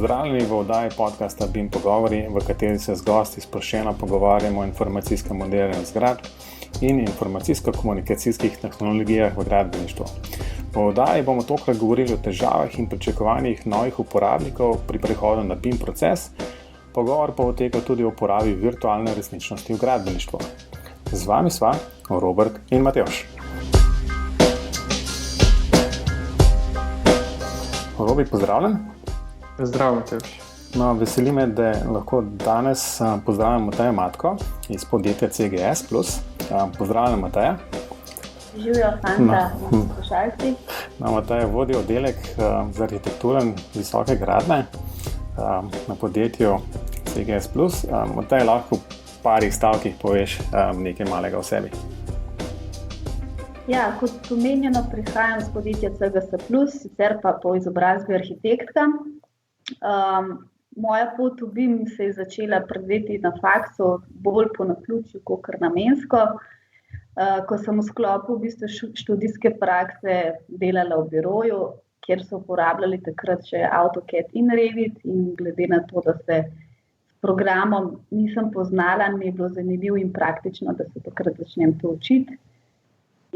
Pozdravljeni v oddaji podcasta BIM Pogovori, v kateri se z gosti sproščeno pogovarjamo o informacijskem modeliranju zgradb in informacijsko-komunikacijskih tehnologijah v gradbeništvu. V oddaji bomo tokrat govorili o težavah in pričakovanjih novih uporabnikov pri prehodu na BIM proces. Pogovor pa poteka tudi o uporabi virtualne resničnosti v gradbeništvu. Z vami sva Robert in Matevž. Robi, pozdravljen. Zdravo, Matevž. No, veseli me, da lahko danes pozdravljam Matejo Matko iz podjetja CGS+. Pozdravljam, Mateja. Živijo, fanta in poslušalci. Mateja vodi oddelek za arhitekturo in visoke gradnje na podjetju CGS+. Mateja, lahko v parih stavkih poveš nekaj malega o sebi. Ja, kot omenjeno, prihajam z podjetja CGS+, sicer pa po izobrazbi arhitektka. Moja pot v BIM se je začela predveti na faksu, bolj po naključju, kakor namensko. Ko sem v sklopu študijske prakse delala v biroju, kjer so uporabljali takrat še AutoCAD in Revit, in glede na to, da se s programom nisem poznala, mi je bilo zanimivo in praktično, da se takrat začnem to učiti.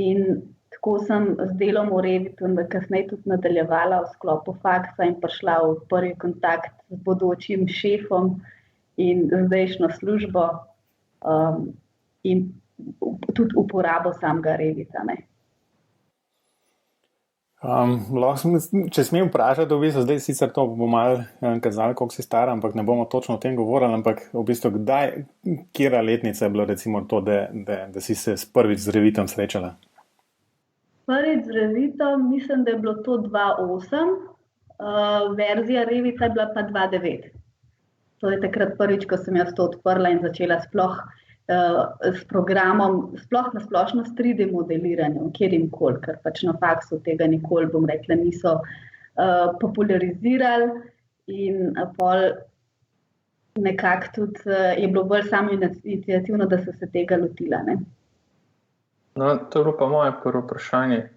In tako sem z delom v Revitu in kasneje tudi nadaljevala v sklopu faksa in prišla v prvi kontakt z bodočim šefom in zdajšnjo službo in tudi uporabo samega Revita. Če smem vprašati, v bistvu zdaj sicer to bo malo kazalo, koliko si stara, ampak ne bomo točno o tem govorili, ampak v bistvu katera letnica je bila recimo to, da si se prvič z Revitom srečala? Prvič z Revitom, mislim, da je bilo to 2008, verzija Revita je bila pa 2009. To je takrat prvič, ko sem jaz to odprla in začela sploh s programom, sploh na splošno s 3D modeliranjem, kjerkoli, ker pač na faksu tega nikoli, bom rekla, niso popularizirali in pol nekako tudi je bilo bolj samoiniciativno, da so se tega lotila. No, to je bilo pa moje prvo vprašanje,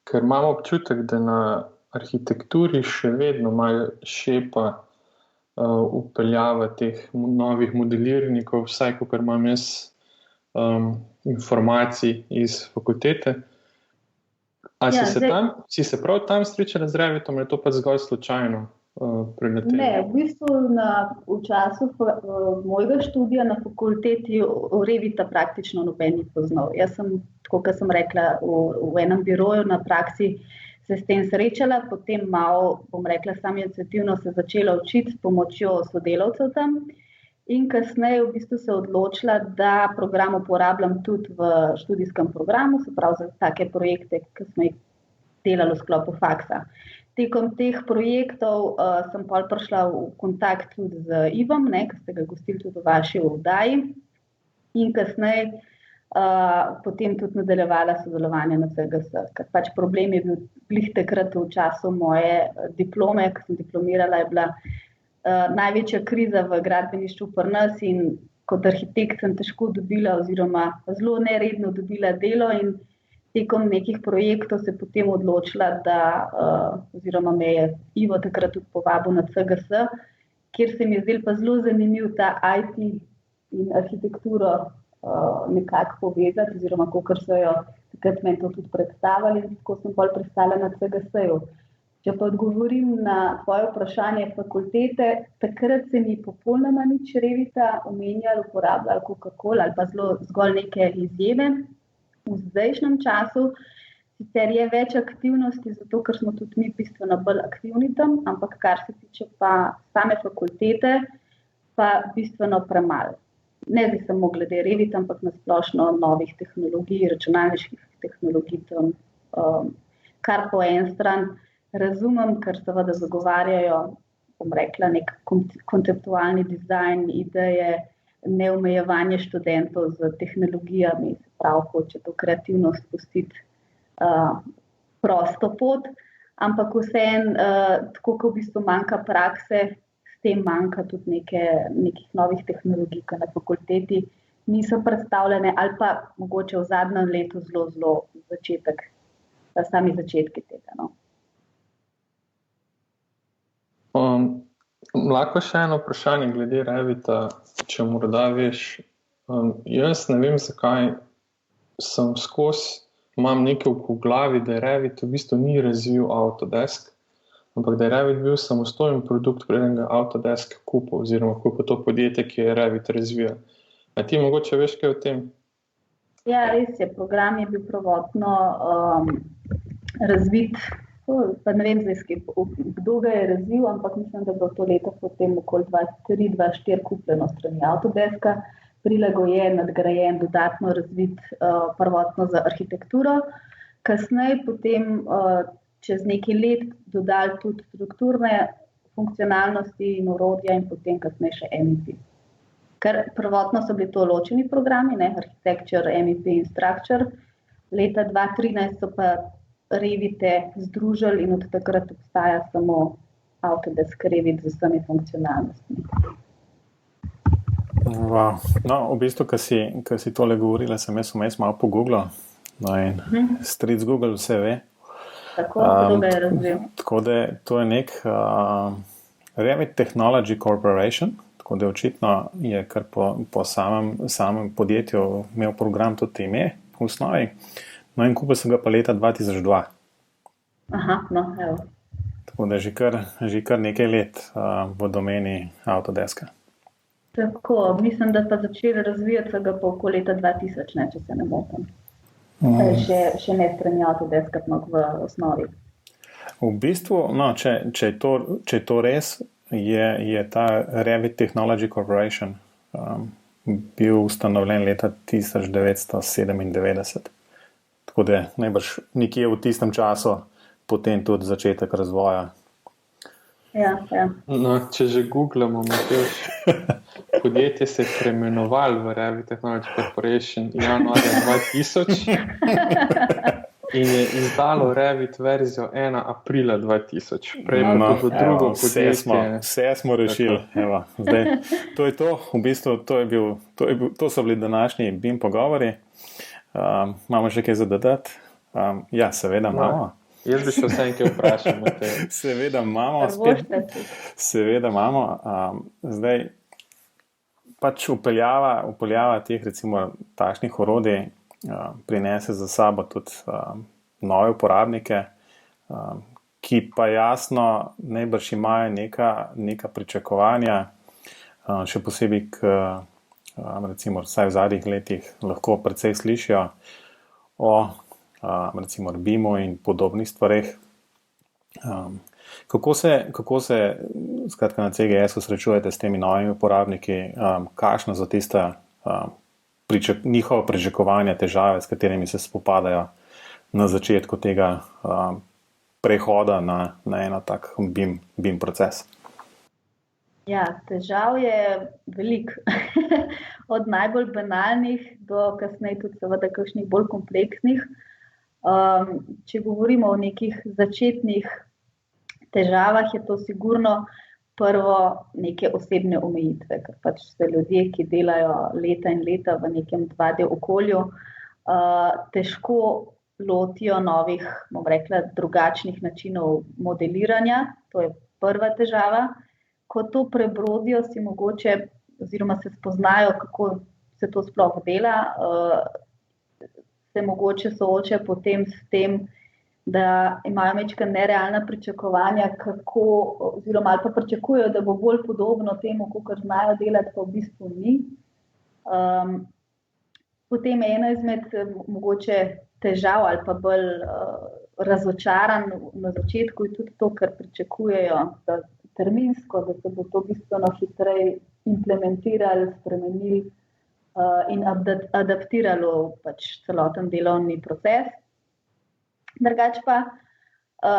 ker imam občutek, da na arhitekturi še vedno malo šepa vpeljava teh novih modelirnikov, vsaj kakor imam jaz informacij iz fakultete. A si se prav tam srečala z Revitom, ali je to pa zgolj slučajno preletelo? Ne, v bistvu v času mojega študija na fakulteti Revita praktično noben ni poznal. Jaz sem, tako kot sem rekla, v enem biroju na praksi se s tem srečala, potem malo, bom rekla, samoiniciativno se začela učiti s pomočjo sodelavcev tam in kasneje v bistvu se odločila, da program uporabljam tudi v študijskem programu, se pravi za take projekte, ki smo jih delali v sklopu faksa. Tekom teh projektov sem pol prišla v kontakt tudi z Ivom, ki ste ga gostili tudi v vaši oddaji, in kasneje potem tudi nadaljevala sodelovanje na CGS, ker pač problem je bil glih takrat v času moje diplome, ko sem diplomirala, je bila največja kriza v gradbeništvu pri nas in kot arhitekt sem težko dobila oziroma zelo neredno dobila delo in tekom nekih projektov se potem odločila, da oziroma me je Ivo takrat tudi povabil na CGS, kjer se mi je zdel pa zelo zanimiv ta IT in arhitekturo nekako povezati, oziroma kakor so jo takrat meni to tudi predstavili, in tako sem bolj pristala na CGS-ju. Če pa odgovorim na tvoje vprašanje fakultete, takrat se ni popolnoma nič Revita omenjali, uporabljali kakorkoli ali pa zgolj neke izjeme. V zdajšnjem času sicer je več aktivnosti, zato ker smo tudi mi bistveno bolj aktivni tam, ampak kar se tiče pa same fakultete, pa bistveno premalo. Ne zdaj samo glede Revita, ampak na splošno novih tehnologij, računalniških tehnologij tam, kar po en stran razumem, ker seveda zagovarjajo, bom rekla, nek konceptualni dizajn, ideje, neomejevanje študentov z tehnologijami, se pravi, hoče to kreativnost pustiti prosto pot, ampak vseeno, tako kot v bistvu manjka prakse, s tem manjka tudi nekih novih tehnologij, ki na fakulteti niso predstavljene ali pa mogoče v zadnjem letu zelo sami začetki tega. Lahko še eno vprašanje glede Revita, če morda veš. Jaz ne vem, zakaj imam nekaj v glavi, da je Revit v bistvu ni razvil Autodesk, ampak da je Revit bil samostojen produkt, preden ga Autodesk kupil, oziroma kupil to podjetje, ki je Revit razvijal. A ti mogoče veš kaj o tem? Ja, res je. Program je bil prvotno razvit, pa ne vem zdaj, kdo ga je razvil, ampak mislim, da je bilo to leta potem okoli 2003-2004 kupljeno strani Autodeska, prilagojen, nadgrajen, dodatno razvit prvotno za arhitekturo. Kasneje potem čez nekaj let dodali tudi strukturne funkcionalnosti in orodja in potem kasneje še MEP. Ker prvotno so bili to ločeni programi, Architecture, MEP in Structure. Leta 2013 so pa Revite združili in od takrat obstaja samo Autodesk Revit z vsemi funkcionalnostmi. Wow. No, v bistvu, ko si tole govorila, sem jaz vmes malo pogooglal. No, in stric Google vse ve. Tako, kdo ga je razvil. Tako da to je nek Revit Technology Corporation, tako da očitno je kar po samem podjetju imel program tudi ime v osnovi. No, in kupil sem ga pa leta 2002. Aha, no, evo. Tako da že kar nekaj let v domeni Autodeska. Tako, mislim, da pa začeli razvijati ga pa okoli leta 2000, če se ne motim. Še ne strani Autodeska, ampak v osnovi. V bistvu, no, če je to res, je ta Revit Technology Corporation bil ustanovljen leta 1997. Tako da najbrž nekje v tistem času potem tudi začetek razvoja. Ja. No, če že googlamo, podjetje se je preimenovalo v Revit Technology Corporation januarja 2000 in je izdalo Revit verzijo 1. aprila 2000. Prej pa to bo drugo podjetje. Vse smo rešili. Evo, zdaj, to je to. V bistvu to so bili današnji BIM pogovori. Imamo še kaj za dodati? Ja, seveda imamo. Jaz bi še vse nekaj vprašal. Seveda imamo. Zdaj, pač upeljava teh recimo takšnih orodij prinese za sabo tudi nove uporabnike, ki pa jasno najbrž imajo neka pričakovanja, še posebej recimo vsaj v zadnjih letih lahko precej slišijo o recimo BIM-u in podobnih stvareh. Kako se skratka na CGS srečujete s temi novimi uporabniki, kakšna so tista njihova pričakovanja, težave, s katerimi se spopadajo na začetku tega prehoda na eno tak BIM proces? Ja, težav je veliko. Od najbolj banalnih do kasneje tudi seveda kakšnih bolj kompleksnih. Če govorimo o nekih začetnih težavah, je to sigurno prvo neke osebne omejitve, ker pač se ljudje, ki delajo leta in leta v nekem 2D okolju, težko lotijo novih, bom rekla, drugačnih načinov modeliranja. To je prva težava. Ko to prebrodijo, si mogoče oziroma se spoznajo, kako se to sploh dela, se mogoče soočajo potem s tem, da imajo majčkeno nerealna pričakovanja, oziroma ali pa pričakujejo, da bo bolj podobno temu, kakor znajo delati, pa v bistvu ni. Potem je ena izmed mogoče težav ali pa bolj razočaran na začetku je tudi to, kar pričakujejo terminsko, da se bo to bistveno hitreje implementiralo, spremenilo in adaptiralo pač celoten delovni proces. Drugače pa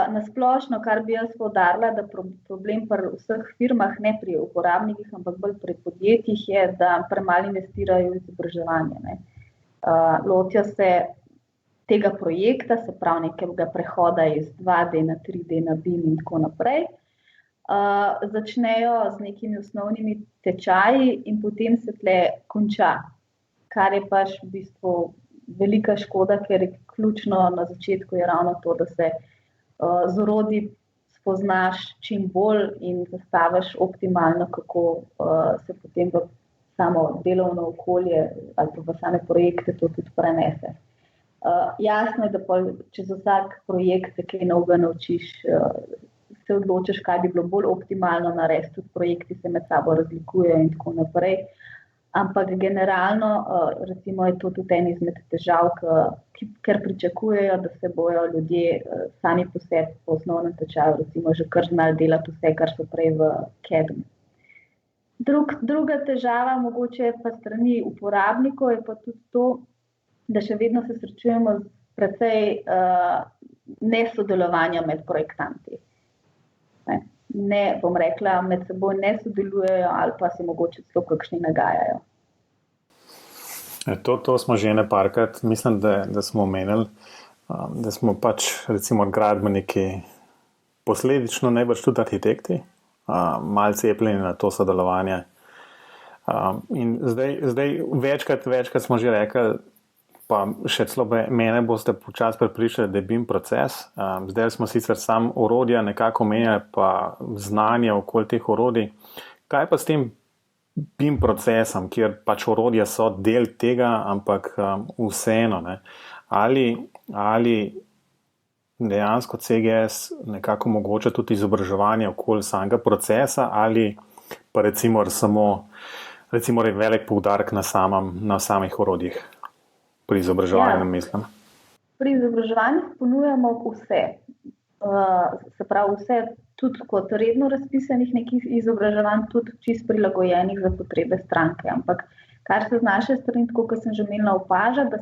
na splošno, kar bi jaz poudarila, da problem pri vseh firmah, ne pri uporabnikih, ampak bolj pri podjetjih, je, da premalo investirajo v izobraževanje. Lotijo se tega projekta, se pravi nekega prehoda iz 2D na 3D na BIM in tako naprej. Začnejo z nekimi osnovnimi tečaji in potem se tle konča, kar je pač v bistvu velika škoda, ker je ključno na začetku je ravno to, da se z orodji spoznaš čim bolj in zastaviš optimalno, kako se potem v samo delovno okolje ali pa v same projekte to tudi prenese. Jasno je, da čez vsak projekt se kaj novega naučiš, se odločiš, kaj bi bilo bolj optimalno narediti, tudi projekti se med sabo razlikujejo in tako naprej. Ampak generalno, recimo, je to tudi en izmed težav, ker pričakujejo, da se bojo ljudje sami po sebi po osnovnem tečaju, recimo, že kar znali delati vse, kar so prej v CAD-u. Druga težava, mogoče pa strani uporabnikov, je pa tudi to, da še vedno se srečujemo z precej nesodelovanja med projektanti. Ne, bom rekla, med seboj ne sodelujejo ali pa se mogoče celo kakšni nagajajo. To smo že nekajkrat, mislim, da smo omenili, da smo pač recimo gradbeniki, posledično najbrž tudi arhitekti, malo cepljeni na to sodelovanje. In zdaj večkrat smo že rekli, pa še celo mene boste počasi prepričali, da je BIM proces. Zdaj smo sicer sam orodja nekako omenjali, pa znanje okoli teh orodij. Kaj pa s tem BIM procesom, kjer pač orodja so del tega, ampak vseeno, ne? Ali dejansko CGS nekako omogoča tudi izobraževanje okoli samega procesa, ali pa recimo velik poudarek na samih orodjih? Pri izobraževanju, mislim. Pri izobraževanju ponujamo vse. Se pravi, vse tudi kot redno razpisanih nekih izobraževanj, tudi čisto prilagojenih za potrebe stranke. Ampak kar se z naše strani, tako kot sem že omenila, opaža, da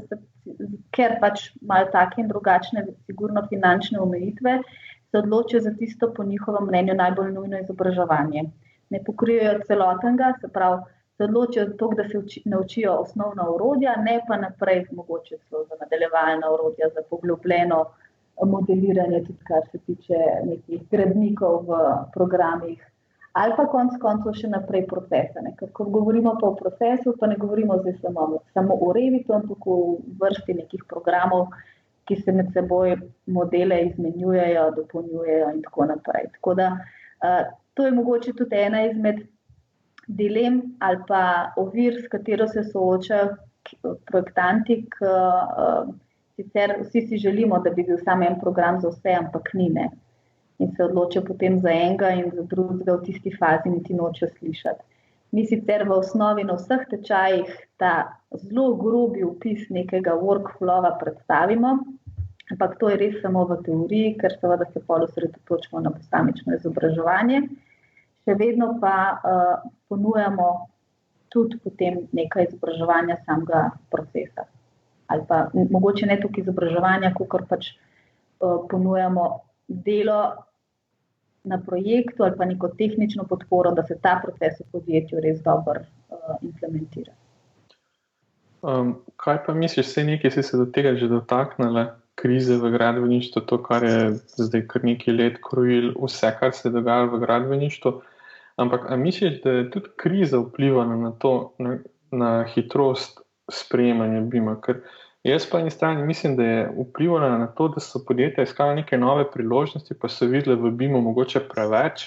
ker pač imajo take in drugačne sigurno finančne omejitve, se odločijo za tisto po njihovem mnenju najbolj nujno izobraževanje. Ne pokrijejo celotnega, se pravi, se odločijo za to, da se naučijo osnovna orodja, ne pa naprej mogoče celo za nadaljevalna orodja, za poglobljeno modeliranje, tudi kar se tiče nekih gradnikov v programih, ali pa konec koncev še naprej procesa. Ko govorimo pa o procesu, pa ne govorimo zdaj samo o Revitu, ampak o vrsti nekih programov, ki se med seboj modele izmenjujejo, dopolnjujejo in tako naprej. Tako da to je mogoče tudi ena izmed dilem ali pa ovir, s katero se soočajo projektanti, sicer vsi si želimo, da bi bil samo en program za vse, ampak ni, ne. In se odločijo potem za enega in za drugega v tisti fazi niti nočejo slišati. Mi sicer v osnovi na vseh tečajih ta zelo grobi opis nekega workflowa predstavimo, ampak to je res samo v teoriji, ker seveda se pol osredotočimo na posamično izobraževanje. Še vedno pa ponujamo tudi potem nekaj izobraževanja samega procesa. Ali pa mogoče ne toliko izobraževanja, kakor pač ponujamo delo na projektu ali pa neko tehnično podporo, da se ta proces v podjetju res dobro implementira. Kaj pa misliš, vse nekaj si se do tega že dotaknila, krize v gradbeništvu, to, kar je zdaj kar nekaj let krojil vse, kar se je dogajalo v gradbeništvu, ampak a misliš, da je tudi kriza vplivala na to, na hitrost sprejemanja BIM-a? Ker jaz po eni strani mislim, da je vplivala na to, da so podjetja iskala neke nove priložnosti, pa so videli v BIM-u mogoče preveč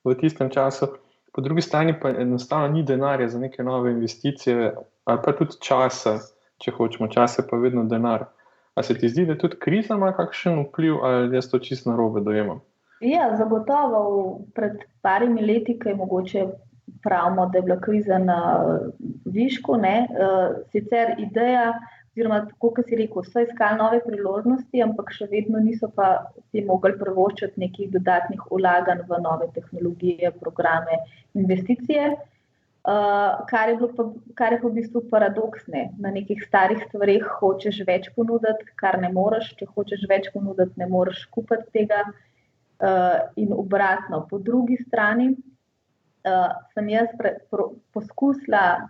v tistem času, po drugi strani pa enostavno ni denarja za neke nove investicije, ali pa tudi časa, če hočemo, čas je pa vedno denar. A se ti zdi, da tudi kriza ima kakšen vpliv, ali jaz to čisto narobe dojemam? Ja, zagotovo. Pred parimi leti, ko je mogoče pravimo, da je bila kriza na višku, ne, sicer ideja, oziroma tako, kot si rekel, so iskali nove priložnosti, ampak še vedno niso pa si mogli privoščiti nekih dodatnih vlaganj v nove tehnologije, programe, investicije. Kar je pa v bistvu paradoks, ne. Na nekih starih stvareh hočeš več ponuditi, kar ne moreš, če hočeš več ponuditi, ne moreš kupiti tega in obratno. Po drugi strani sem jaz poskusila,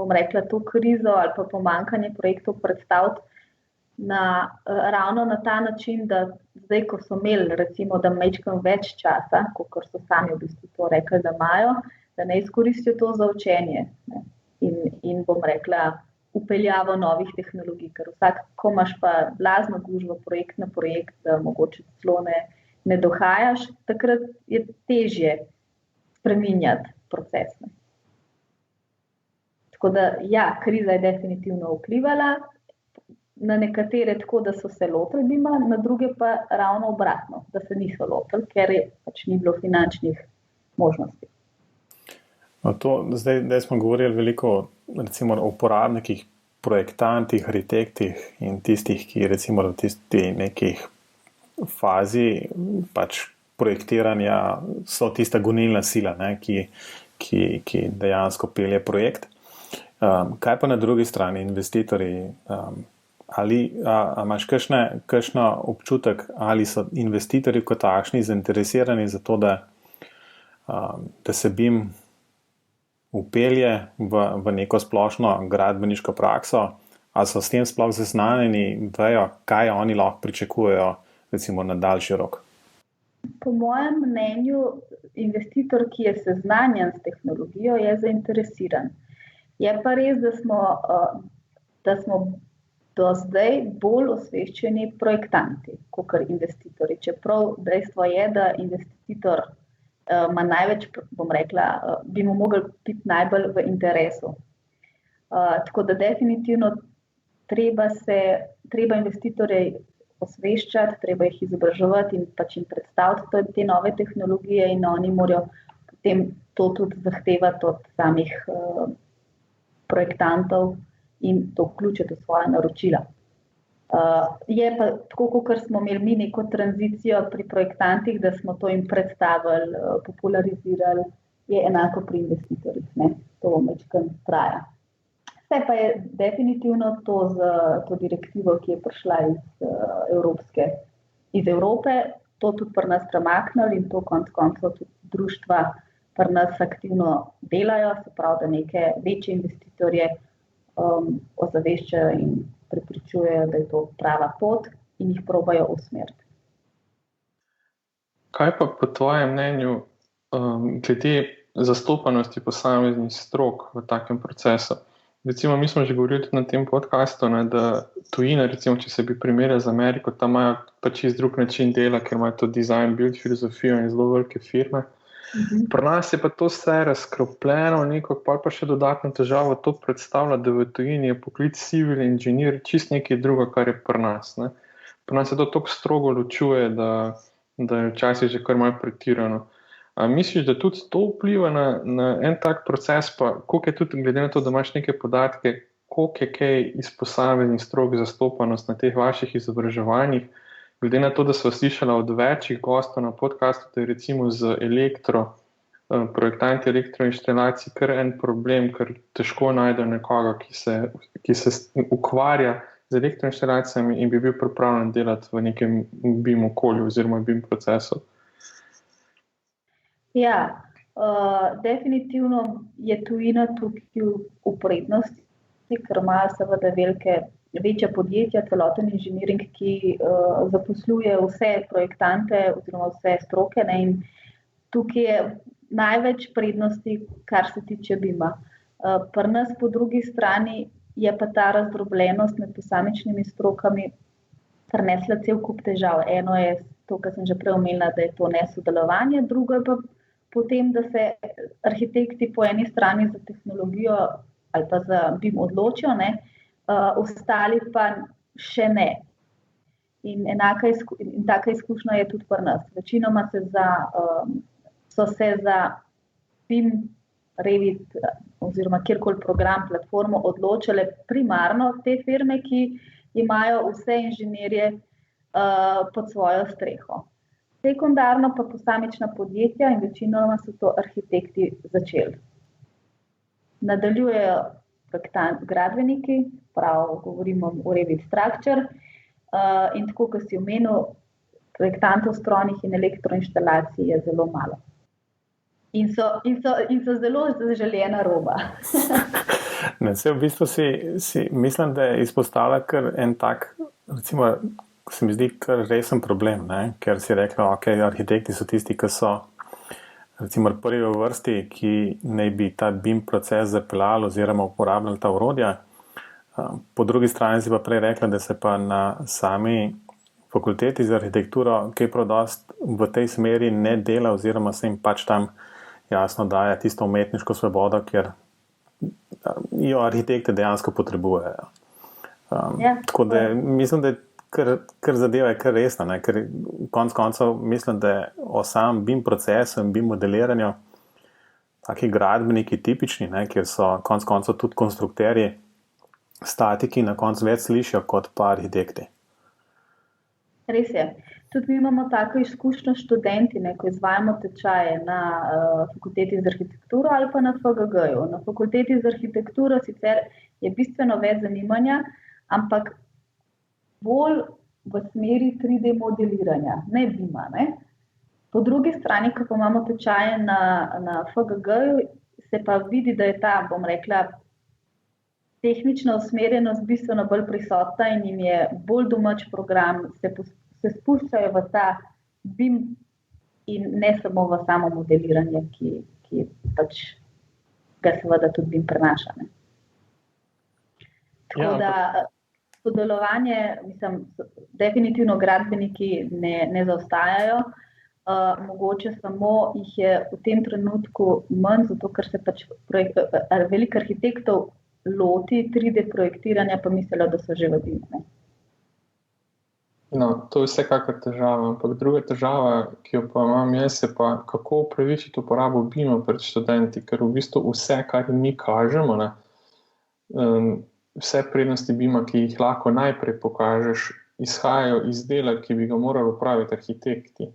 bom rekla, to krizo ali pa pomanjkanje projektov predstaviti ravno na ta način, da zdaj, ko so imeli recimo, da majčkeno več časa, kakor so sami v bistvu to rekli, da imajo, da ne izkoristijo to za učenje, ne, in bom rekla, upeljavo novih tehnologij, ker ko imaš pa blazno gužvo projekt na projekt, mogoče celo ne dohajaš, takrat je težje spreminjati proces. Tako da, ja, kriza je definitivno vplivala na nekatere tako, da so se lotili BIM-a, na druge pa ravno obratno, da se niso lotili, ker pač ni bilo finančnih možnosti. No, zdaj smo govorili veliko recimo o uporabnikih, projektantih, arhitektih in tistih, ki recimo v tisti nekih fazi pač projektiranja so tista gonilna sila, ne, ki dejansko pelje projekt. Kaj pa na drugi strani investitorji? Ali imaš kakšen občutek, ali so investitorji kot takšni zainteresirani za to, da se BIM upelje v neko splošno gradbeniško prakso, ali so s tem sploh seznanjeni, vejo, kaj oni lahko pričakujejo recimo na daljši rok? Po mojem mnenju, investitor, ki je seznanjen s tehnologijo, je zainteresiran. Je pa res, da smo do zdaj bolj osveščeni projektanti, kot investitorji. Čeprav dejstvo je, da investitor ima največ, bom rekla, bi mu mogel biti najbolj v interesu. Tako da definitivno treba investitorje osveščati, treba jih izobraževati in pač jim predstaviti te nove tehnologije in oni morajo potem to tudi zahtevati od samih projektantov in to vključiti v svoje naročila. Je pa tako, kot smo imeli mi neko tranzicijo pri projektantih, da smo to jim predstavili, popularizirali, je enako pri investitorjih. To večkrat traja. Vse pa je definitivno to z to direktivo, ki je prišla iz Evrope, to tudi pri nas premaknili in to konec koncev tudi društva pri nas aktivno delajo, se pravi, da neke večje investitorje ozaveščajo in prepričujejo, da je to prava pot in jih probajo usmeriti. Kaj pa po tvojem mnenju glede zastopanosti posameznih strok v takem procesu? Recimo, mi smo že govorili tudi na tem podcastu, da tujina, recimo, če se bi primerjali z Ameriko, tam imajo pač čist drug način dela, ker imajo to design, build filozofijo in zelo velike firme. Pri nas je pa to vse razkropljeno, pa še dodatno težavo to predstavlja, da v tujini je poklic civil inženir čist nekaj druga, kar je pri nas. Pri nas se to tako strogo ločuje, da je včasih že kar malo pretirano. A misliš, da tudi to vpliva na en tak proces, pa koliko je tudi, glede na to, da imaš neke podatke, koliko je kaj iz posameznih strok zastopanost na teh vaših izobraževanjih, glede na to, da sva slišala od večjih gostov na podcastu, da je recimo z projektanti elektroinštalacij kar en problem, ker težko najde nekoga, ki se ukvarja z elektroinštalacijami in bi bil pripravljen delati v nekem BIM okolju oziroma BIM procesu. Ja, definitivno je tujina tukaj v prednosti, ker imajo seveda večja podjetja, celoten inženiring, ki zaposluje vse projektante oziroma vse stroke, in tukaj je največ prednosti, kar se tiče BIM-a. Pri nas po drugi strani je pa ta razdrobljenost med posamičnimi strokami prinesla cel kup težav. Eno je to, kar sem že prej omenila, da je to nesodelovanje, drugo je pa potem, da se arhitekti po eni strani za tehnologijo ali pa za BIM odločijo, ostali pa še ne. In taka izkušnja je tudi pri nas. Večinoma so se za BIM, Revit oziroma kjerkoli program, platformo odločile primarno te firme, ki imajo vse inženirje pod svojo streho. Sekundarno pa posamična podjetja in večinoma so to arhitekti začeli. Nadaljujejo gradbeniki, govorimo o Revit Structure in tako, kot si omenil, projektantov strojnih in elektroinštalacij je zelo malo. In so zelo zaželena roba. V bistvu si mislim, da je izpostavila kar en tak, recimo, se mi zdi kar resen problem, ker si rekla, arhitekti so tisti, ki so recimo prvi v vrsti, ki naj bi ta BIM proces zapeljali oziroma uporabljali ta orodja. Po drugi strani si pa prej rekla, da se pa na sami fakulteti za arhitekturo kaj prav dosti v tej smeri ne dela, oziroma se jim pač tam jasno daje tisto umetniško svobodo, ker jo arhitekte dejansko potrebujejo. Tako da mislim, da kar zadeva je kar resna, ne? Ker konec koncev mislim, da o samem BIM procesu in BIM modeliranju taki gradbeniki tipični, ne? Kjer so konec koncev tudi konstrukterji, statiki na koncu več slišijo kot pa arhitekti. Res je. Tudi mi imamo tako izkušnjo študenti, ne, ko izvajamo tečaje na fakulteti za arhitekturo ali pa na FGG-ju. Na fakulteti za arhitekturo sicer je bistveno več zanimanja, ampak bolj v smeri 3D modeliranja, ne BIM-a. Ne. Po drugi strani, ko pa imamo tečaje na FGG-ju, se pa vidi, da je ta, bom rekla, tehnična usmerjenost bistveno bolj prisotna in jim je bolj domač program, se spuščajo v ta BIM in ne samo v samo modeliranje, ki pač ga seveda tudi BIM prenaša. Ne. Tako da sodelovanje, mislim, definitivno gradbeniki ne zaostajajo, mogoče samo jih je v tem trenutku manj, zato ker se pač veliko arhitektov loti 3D projektiranja, pa mislijo, da so že v BIM. No, to je vsekakor težava, ampak druga težava, ki jo pa imam jaz, je pa, kako upravičiti uporabo BIM-a pred študenti, ker v bistvu vse, kar jim mi kažemo, ne, vse prednosti BIM-a, ki jih lahko najprej pokažeš, izhajajo iz dela, ki bi ga morali opraviti arhitekti.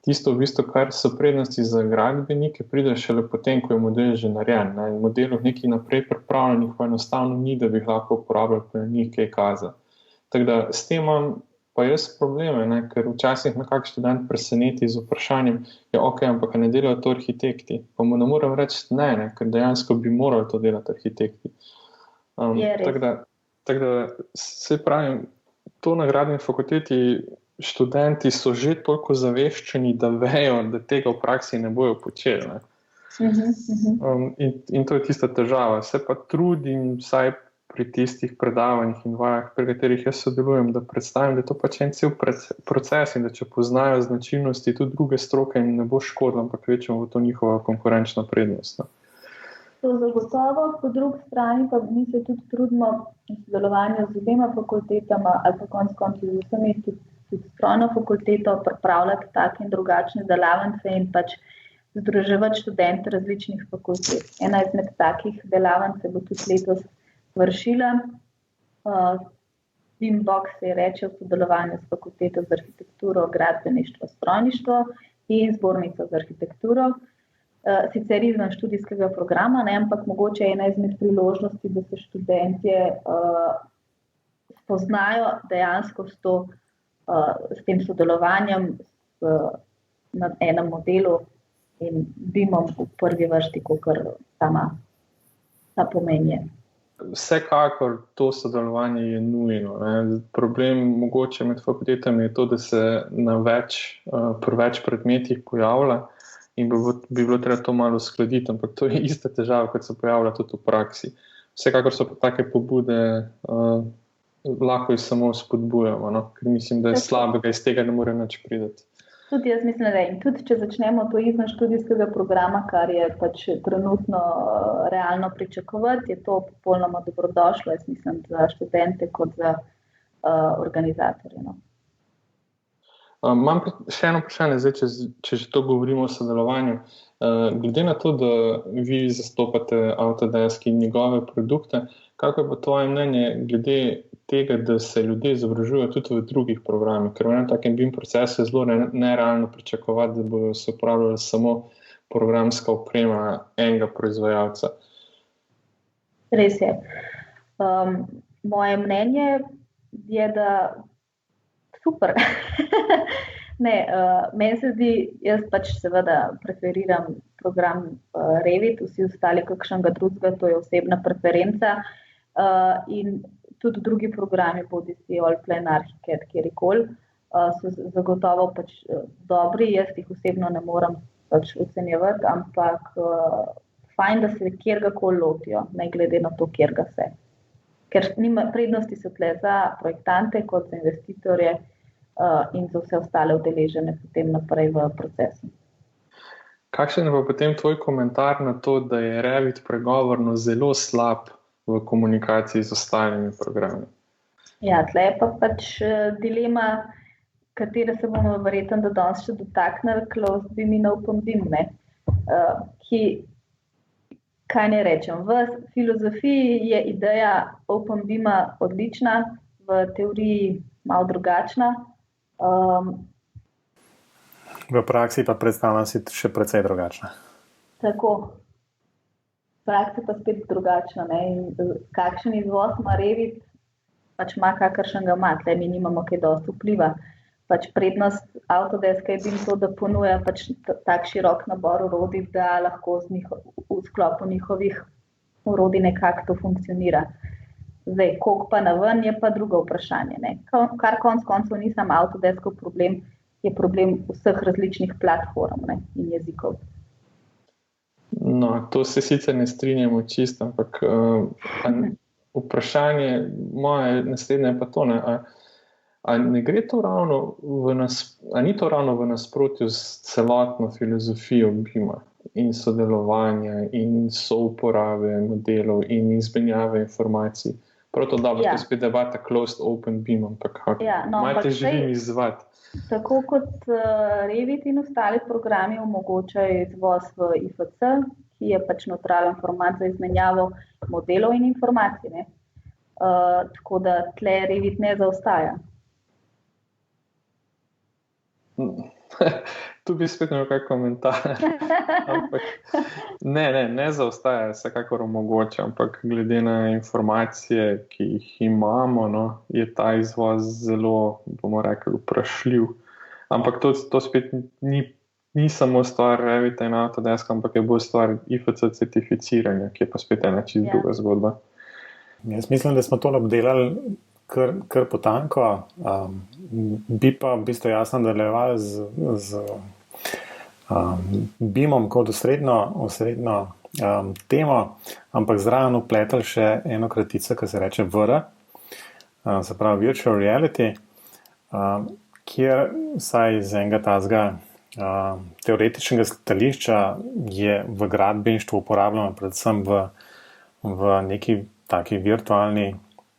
Tisto, v bistvu, kar so prednosti za gradbenike, pride šele potem, ko je model že narejen. Na modelu nekaj naprej pripravljenih pa enostavno ni, da bi jih lahko uporabljali, pa njih kaj kaza. Tako da s tem imam pa jaz probleme, ne, ker včasih me kak študent preseneti z vprašanjem, ok, ampak ne delajo to arhitekti. Pa mu ne morem reči ne, ker dejansko bi morali to delati arhitekti. Tako da se pravim, to na gradbeni fakulteti študenti so že toliko zaveščeni, da vejo, da tega v praksi ne bojo počeli. Ne. In to je tista težava. Se pa trudim vsaj pri tistih predavanjih in vajah, pri katerih jaz sodelujem, da predstavim, da je to pač en cel proces in da če poznajo značilnosti tudi druge stroke in ne bo škodilo, ampak večjemu bo to njihova konkurenčna prednost. Ne. To zagotovo, po drugi strani pa mi se tudi trudimo v sodelovanju z obema fakultetama ali pa konec koncev z vsemi, tudi strojno fakulteto, pripravljati take in drugačne delavnice in pač združevati študente različnih fakultet. Ena izmed takih delavnic bo tudi letos vršila. BIM-box se reče v sodelovanju s fakulteto za arhitekturo, gradbeništvo, strojništvo in zbornico za arhitekturo. Sicer izven študijskega programa, ne, ampak mogoče je ena izmed priložnosti, da se študentje spoznajo dejansko s tem sodelovanjem na enem modelu in BIM-om v prvi vrsti, kakor ta pomen je. Vsekakor to sodelovanje je nujno. Ne. Problem mogoče med fakultetami je to, da se pri več predmetih pojavlja in bi bilo treba to malo uskladiti, ampak to je ista težava, kot se pojavlja tudi v praksi. Vsekakor so pa take pobude, lahko jih samo spodbujamo, no? Ker mislim, da je slabega iz tega ne more nič priti. Tudi jaz mislim, da in tudi če začnemo to izven študijskega programa, kar je pač trenutno realno pričakovati, je to popolnoma dobrodošlo, jaz mislim, za študente kot za organizatorje. No. Imam še eno vprašanje, zdaj, če že to govorimo o sodelovanju. Glede na to, da vi zastopate Autodesk in njegove produkte, kako je pa tvoje mnenje glede tega, da se ljudje izobražujejo tudi v drugih programih? Ker v enem takem BIM procesu je zelo nerealno pričakovati, da bodo se uporabljali samo programska oprema enega proizvajalca. Res je. Moje mnenje je, da super. Meni se zdi, jaz pač seveda preferiram program Revit, vsi ostali kakšnega drugega, to je osebna preferenca. In tudi drugi programi, bodisi Allplan, Archicad, kjerikoli, so zagotovo pač dobri, jaz jih osebno ne morem pač ocenjevati, ampak fajn, da se kjergakoli lotijo, ne glede na to, kjerga se. Ker prednosti so tle za projektante kot za investitorje, in za vse ostale udeležene potem naprej v procesu. Kakšen je pa potem tvoj komentar na to, da je Revit pregovorno zelo slab v komunikaciji z ostalimi programi? Ja, tle je pa pač dilema, katere se bomo verjetno do danes še dotaknili, closed BIM in open BIM, ki, kaj ne rečem, v filozofiji je ideja open BIM-a odlična, v teoriji malo drugačna. V praksi pa predstavljam si še precej drugačna. Tako. V praksi pa spet drugačna. Kakšen izvoz ima Revit, pač ima kakršen ga ima. Tle mi nimamo kaj dosti vpliva. Pač prednost Autodeska je bil to, da ponuja pač tak širok nabor orodij, da lahko v sklopu njihovih orodij nekako to funkcionira. Zdaj, koliko pa naven, je pa drugo vprašanje. Kar konec koncev ni samo Autodeskov problem, je problem vseh različnih platform in jezikov. No, to se sicer ne strinjamo čisto, ampak vprašanje moje naslednje je pa to, a ne gre to ni to ravno v nasprotju s celotno filozofijo BIM-a in sodelovanja in souporabe modelov in izmenjave informacij? Prav to dobro, to je spet debata closed open BIM, ampak malo te želim izzvati. Tako kot Revit in ostali programi omogočajo izvoz v IFC, ki je pač nevtralen format za izmenjavo modelov in informacij. Tako da tle Revit ne zaostaja. Tu bi spet imel kaj komentar. Ne zaostaja, vsekakor omogoča, ampak glede na informacije, ki jih imamo, je ta izvoz zelo, bomo rekli, vprašljiv. Ampak to spet ni samo stvar Revita in Autodeska, ampak je bolj stvar IFC certificiranja, ki je pa spet ena čisto druga zgodba. Jaz mislim, da smo to obdelali kar potanko. Bi pa v bistvu jasno nadaljevali z BIM-om kot osrednjo temo, ampak zraven vpletali še eno kratico, ki se reče VR, se pravi Virtual Reality, kjer vsaj iz enega tazga teoretičnega stališča je v gradbeništvu uporabljeno predvsem v neki taki virtualni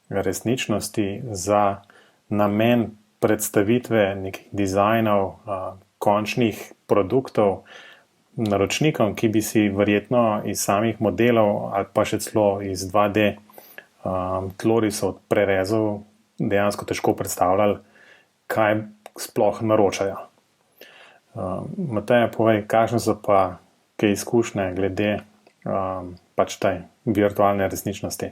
resničnosti za namen predstavitve nekih dizajnov, končnih produktov naročnikom, ki bi si verjetno iz samih modelov ali pa še celo iz 2D tlorisov prerezov dejansko težko predstavljali, kaj sploh naročajo. Mateja, povej, kakšne so pa kaj izkušnje glede pač tej virtualne resničnosti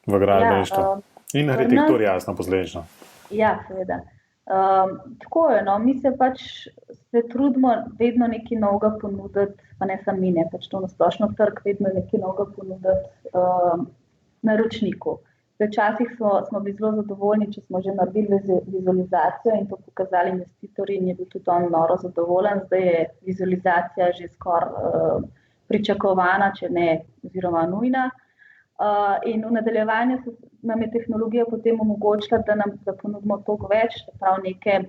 v gradbeništvu in arhitekturi, jasno, posledično. Ja, seveda. Tako je, mi se pač trudimo vedno nekaj novega ponuditi, pa ne samo mi, pač to na splošno trg vedno nekaj novega ponuditi naročniku. Včasih smo bili zelo zadovoljni, če smo že naredili vizualizacijo in to pokazali investitorji in je bil tudi on noro zadovoljen. Zdaj je vizualizacija že skoraj pričakovana, če ne oziroma nujna. In v nadaljevanju nam je tehnologija potem omogočila, da ponudimo toliko več, prav neke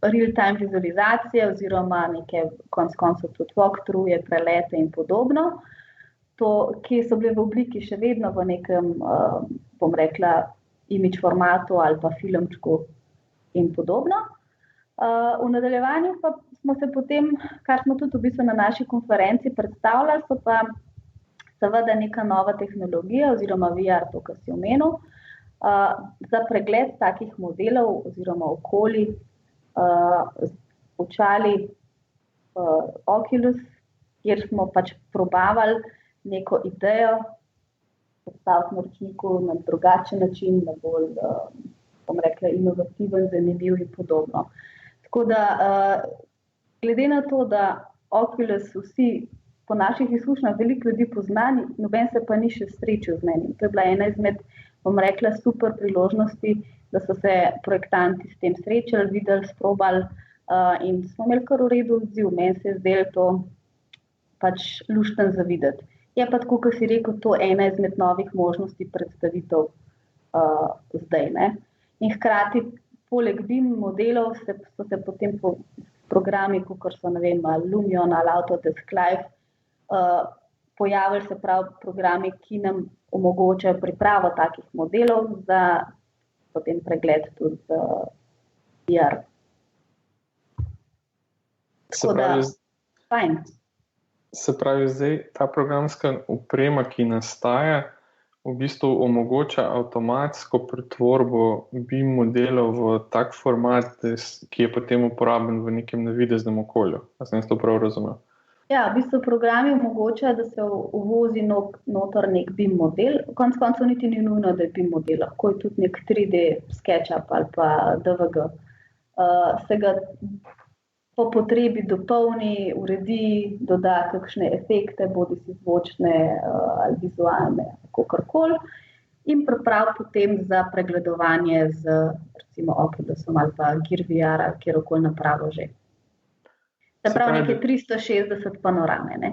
real-time vizualizacije oziroma neke konec koncev tudi walkthrough, prelete in podobno. To, ki so bile v obliki še vedno v nekem, bom rekla, imidž formatu ali pa filmčku in podobno. V nadaljevanju pa smo se potem, kar smo tudi v bistvu na naši konferenci predstavljali, so pa seveda neka nova tehnologija oziroma VR, to, kar si omenil, za pregled takih modelov oziroma okolij, očali Oculus, kjer smo pač probavali neko idejo predstaviti naročniku na drugačen način, na bolj, bom rekla, inovativen, zanimiv in podobno. Tako da, glede na to, da Oculus vsi po naših izkušnjah veliko ljudi poznani, noben se pa ni še srečil z njim. To je bila ena izmed, bom rekla, super priložnosti, da so se projektanti s tem srečali, videli, sprobali in smo imeli kar v redu odziv. Meni se je zdelo to pač luštno za videti. Je pa tako, kot si rekel, to ena izmed novih možnosti predstavitev zdaj. In hkrati, poleg BIM modelov, so se potem programi, kot so Lumion ali Autodesk Live, pojavili se prav programi, ki nam omogočajo pripravo takih modelov za potem pregled tudi VR. Se pravi, zdaj ta programska oprema, ki nastaja, v bistvu omogoča avtomatsko pretvorbo BIM modelov v tak format, ki je potem uporaben v nekem navideznem okolju. A sem to prav razumel? Ja, v bistvu programi omogočajo, da se uvozi noter nek BIM model. Konec koncev niti ni nujno, da je BIM model, lahko je tudi nek 3D SketchUp ali pa DVG. Se ga po potrebi dopolni, uredi, doda kakšne efekte, bodi si zvočne ali vizualne, kakorkoli, in pripravi potem za pregledovanje z recimo Oculusom ali pa Gear VR ali kjerokoli napravo že. Se pravi, neke 360 panorame, ne?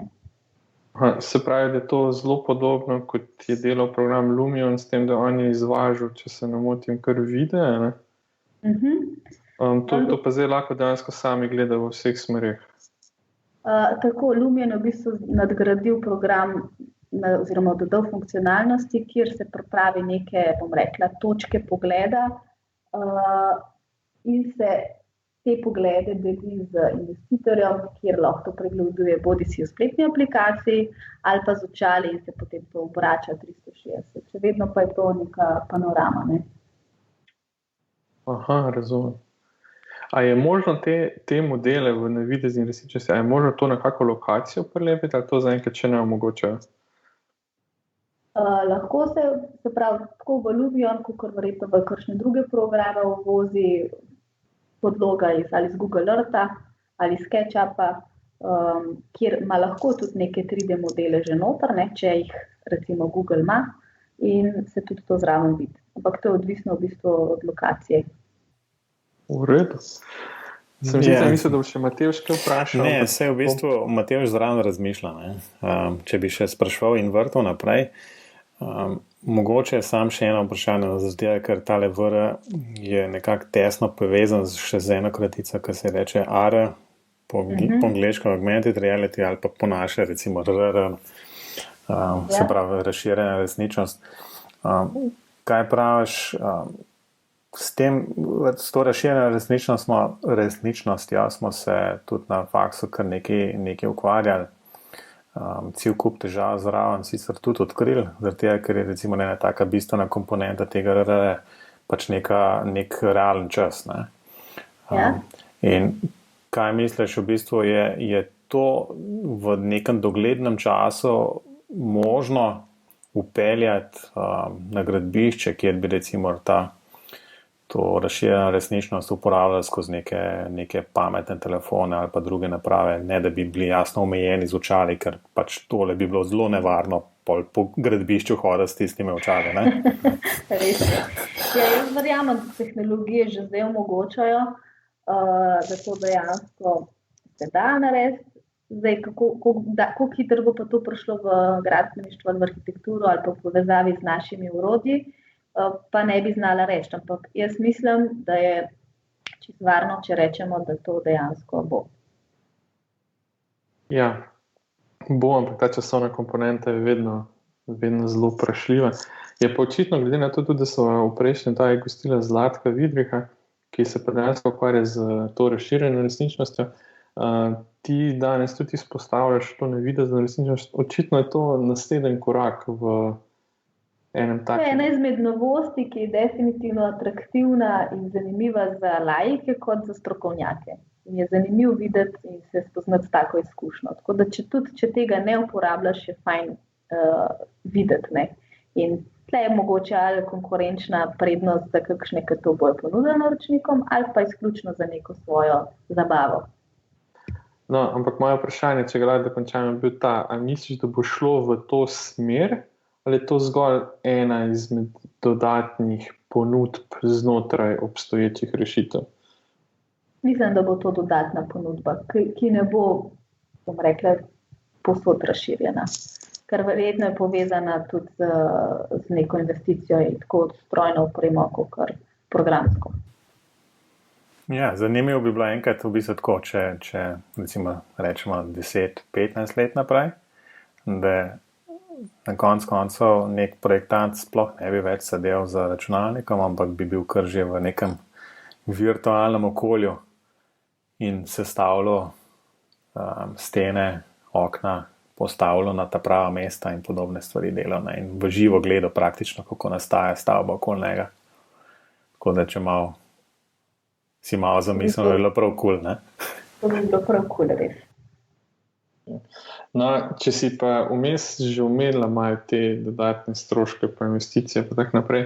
Se pravi, da je to zelo podobno, kot je delal program Lumion, s tem, da on je izvažal, če se ne motim, kar videe, ne? To pa zdaj lahko dejansko sami gleda v vseh smereh. Tako, Lumion je v bistvu nadgradil program oziroma dodal funkcionalnosti, kjer se pripravi neke, bom rekla, točke pogleda in se te poglede deli z investitorjem, kjer lahko to pregleduje bodi si v spletni aplikaciji ali pa z očali in se potem to obrača 360. Še vedno pa je to neka panorama, ne? Aha, razumem. A je možno te modele v navidezni resničnosti, a je možno to na kakšno lokacijo prilepiti, ali to zaenkrat še ne omogočajo? Lahko se pravi, tako v Lumion, kot verjetno v kakšne druge programe uvozi podloga ali iz Google Eartha ali SketchUpa, kjer ima lahko tudi neke 3D modele že noter, ne, če jih recimo Google ima, in se tudi to zraven vidi. Ampak to je odvisno v bistvu od lokacije. V redu. Sem mislil, da bo še Matevž kaj vprašal. Ne, se v bistvu Matevž zraven razmišlja. Če bi še spraševal in vrtal naprej, mogoče je sam še eno vprašanje, zato ker tale VR je nekako tesno povezan še z eno kratico, ki se reče AR, po angleško augmented reality ali pa po naše recimo RR, se pravi razširjena resničnost. Kaj praviš, s to razširjeno resničnostjo smo se tudi na faksu kar nekaj ukvarjali. Cel kup težav zraven sicer tudi odkrili, zaradi tega, ker je recimo ena taka bistvena komponenta tega RR pač nek realen čas. Ne? In kaj misliš, v bistvu je to v nekem doglednem času možno upeljati na gradbišče, kjer bi recimo to razširjeno resničnost uporabljali skozi neke pametne telefone ali pa druge naprave, ne da bi bili jasno omejeni z očali, ker pač tole bi bilo zelo nevarno po gradbišču hoditi s tistimi očali. Res je. Jaz verjamem, da tehnologije že zdaj omogočajo, da to dejansko se da narediti. Zdaj, kako hitro bo pa to prišlo v gradbeništvo ali v arhitekturo ali pa v povezavi z našimi orodji, pa ne bi znala reči, ampak jaz mislim, da je čisto varno, če rečemo, da to dejansko bo. Ja, bo, ampak ta časovna komponenta je vedno zelo vprašljiva. Je pa očitno, glede na to tudi, da so v prejšnjem taj gostila Zlatka Vidriha, ki se pa dejansko ukvarja z to razširjeno resničnostjo, ti danes tudi izpostavljaš to navidezno resničnost. Očitno je to naslednji korak v enem takem. To je ena izmed novosti, ki je definitivno atraktivna in zanimiva za laike kot za strokovnjake. In je zanimiv videti in se spoznati s tako izkušnjo. Tako da če tega ne uporabljaš, je fajn videti. Ne? In tle je mogoče ali konkurenčna prednost za kakšne, ki to bojo ponudili naročnikom, ali pa izključno za neko svojo zabavo. No, ampak moje vprašanje, če ga lahko dokončam, je bil ta, ali misliš, da bo šlo v to smer, ali je to zgolj ena izmed dodatnih ponudb znotraj obstoječih rešitev? Mislim, da bo to dodatna ponudba, ki ne bo, bom rekla, povsod razširjena. Ker verjetno je povezana tudi z neko investicijo in tako strojno opremo, kot programsko. Ja, zanimivo bi bilo enkrat v bistvu tako, če recimo rečemo 10-15 let naprej, da na koncu nek projektant sploh ne bi več sedel za računalnikom, ampak bi bil kar že v nekem virtualnem okolju in sestavljal stene, okna, postavljal na ta prava mesta in podobne stvari delal, ne, in v živo gledal praktično, kako nastaja stavba okoli njega. Tako da, če si malo zamislil, da je bilo prav kul, ne? To bi bilo prav kul, res. No, če si pa vmes že omenila malo te dodatne stroške pa investicije pa tako naprej,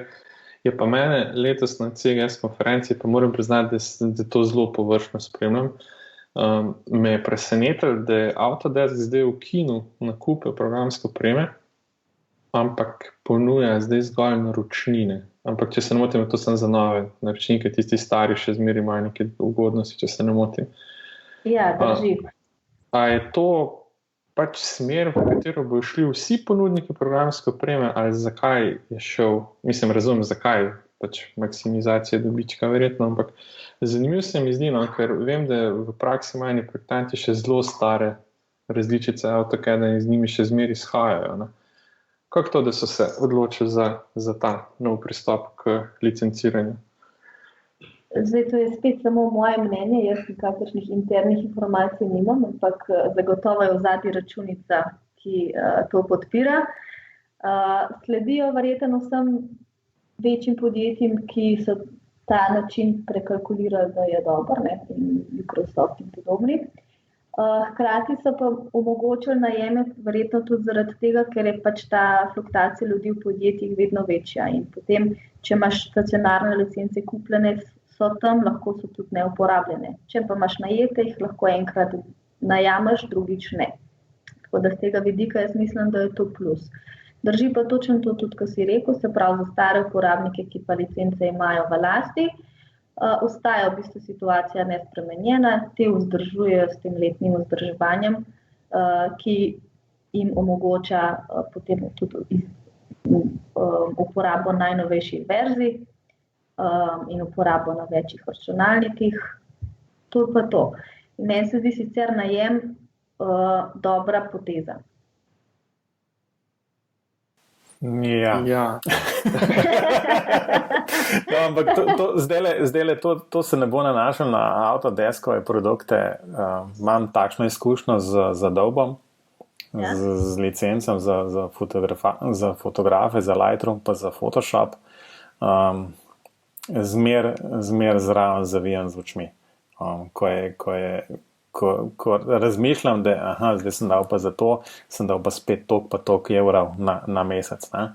je pa mene letos na CGS konferenci, pa moram priznati, da to zelo površno spremljam, me je presenetilo, da je Autodesk zdaj ukinil nakupe programske opreme, ampak ponuja zdaj zgolj naročnine. Ampak, če se ne motim, to sem za nove naročnike, tisti stari še zmeraj imajo neke ugodnosti, če se ne motim. Ja, drži. A je to pač smer, v katero bo šli vsi ponudniki programske opreme, ali zakaj je šel, razumem, zakaj, pač maksimizacija dobička verjetno, ampak zanimivo se mi zdi, no, ker vem, da v praksi imajo projektanti še zelo stare različice AutoCAD-a in z njimi še zmeraj izhajajo, ne. Kako to, da so se odločili za ta nov pristop k licenciranju? Zdaj, to je spet samo moje mnenje, jaz nikakršnih internih informacij nimam, ampak zagotovo je v zadnji računica, ki to podpira. Sledijo verjetno vsem večjim podjetjem, ki so ta način prekalkulirali, da je dober, ne, in Microsoft in podobni. Hkrati so pa omogočili najeme, verjetno tudi zaradi tega, ker je pač ta fluktuacija ljudi v podjetjih vedno večja. In potem, če imaš stacionarne licence kupljene, so tam, lahko so tudi neuporabljene. Če pa imaš najete, jih lahko enkrat najameš, drugič ne. Tako da z tega vidika jaz mislim, da je to plus. Drži pa točno to tudi, ko si rekel, se pravi za stare uporabnike, ki pa licence imajo v lasti, ostaja v bistvu situacija nespremenjena, te vzdržujejo s tem letnim vzdrževanjem, ki jim omogoča potem tudi uporabo najnovejših verzij in uporabo na večjih računalnikih. To je pa to. Meni se zdi sicer najem dobra poteza. Ja. No, ampak to se ne bo nanašalo na Autodeskove produkte. Imam takšno izkušnjo z Adobom, z licencem za fotografe, za Lightroom pa za Photoshop. Zmer zraven zavijam z očmi. Ko razmišljam, da zdaj sem dal pa za to, sem dal pa spet toliko evrov na mesec. Ne?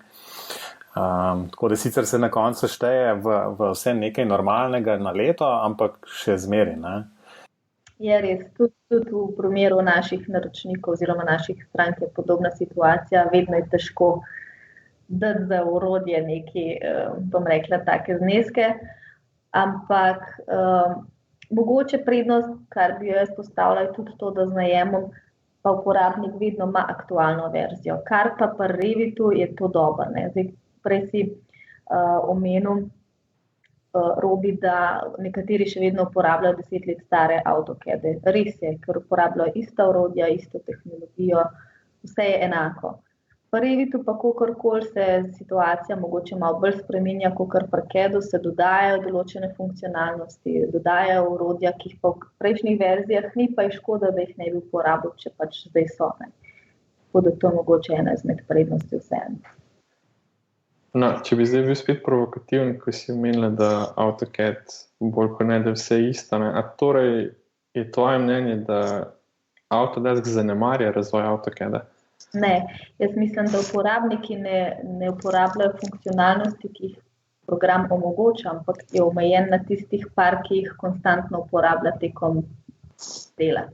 Tako da sicer se na koncu šteje v vse nekaj normalnega na leto, ampak še zmeri. Ne? Je res, tudi v primeru naših naročnikov oziroma naših strank je podobna situacija, vedno je težko dati za orodje neki, bom rekla, take zneske, ampak mogoče prednost, kar bi jaz postavila, je tudi to, da z najemom pa uporabnik vedno ima aktualno verzijo, kar pa pri Revitu je to dobro. Zdaj, prej si omenil, Robi, da nekateri še vedno uporabljajo 10 let stare AutoCAD-e. Res je, ker uporabljajo ista orodja, isto tehnologijo, vse je enako. Pri Revitu pa kakorkoli se situacija mogoče malo bolj spreminja, kakor pri CAD-u, se dodajajo določene funkcionalnosti, dodajajo orodja, ki jih pa v prejšnjih verzijah ni, pa je škoda, da jih ne bi uporabil, če pač zdaj so. Tako da to je mogoče ena izmed prednosti vseeno. No, če bi zdaj bil spet provokativen, ko si omenila, da AutoCAD bolj kot ne, da vse isto, ne? A torej je tvoje mnenje, da Autodesk zanemarja razvoj AutoCAD-a? Ne, jaz mislim, da uporabniki ne uporabljajo funkcionalnosti, ki jih program omogoča, ampak je omejen na tistih par, ki jih konstantno uporablja tekom dela.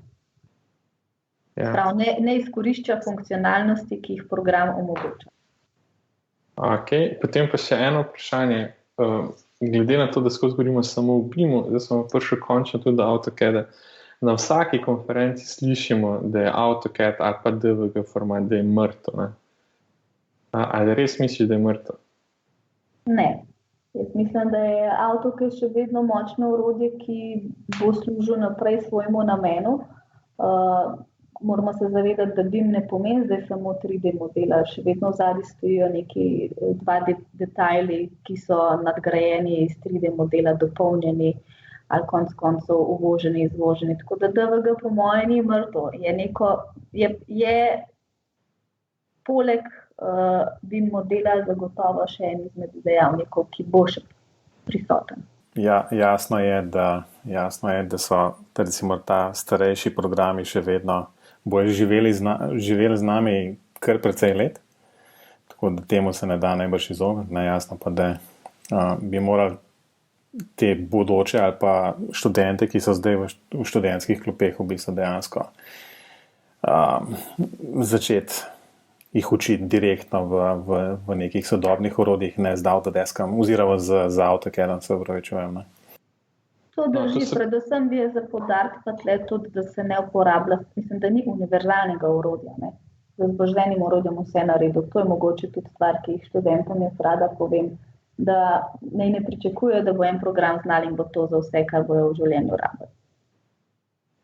Ja. Prav, ne izkorišča funkcionalnosti, ki jih program omogoča. Okay. Potem pa še eno vprašanje. Glede na to, da skozi govorimo samo o BIM-u, zdaj smo prišli končno tudi do AutoCAD-a. Na vsaki konferenci slišimo, da je AutoCAD ali pa DVG format, da je mrtev. Ali res misliš, da je mrtev? Ne. Jaz mislim, da je AutoCAD še vedno močno orodje, ki bo služil naprej svojemu namenu. Moramo se zavedati, da BIM ne pomeni zdaj samo 3D modela, še vedno v zadnji stojijo neki 2D detajli, ki so nadgrajeni iz 3D modela, dopolnjeni ali konec koncev uvoženi, izvoženi. Tako da DVG po mojem ni mrtvo. Je poleg BIM modela zagotovo še en izmed dejavnikov, ki bo še prisoten. Ja, jasno je, da so recimo ta starejši programi še vedno bojo živeli z nami kar precej let, tako da temu se ne da najbrž izogniti. Jasno pa, da bi morali te bodoče ali pa študente, ki so zdaj v študentskih klopeh, v bistvu dejansko začeti jih učiti direktno v nekih sodobnih orodjih, ne z Autodeskom oziroma z AutoCADom, se upravičujem. To drži, predvsem bi je za poudariti pa tle tudi, da se ne uporablja, mislim, da ni univerzalnega orodja, ne. Z zbožlenim orodjem vse naredil. To je mogoče tudi stvar, ki jih študentom jaz rada povem, da ne pričakuje, da bo en program znal in bo to za vse, kar bojo v življenju rabili.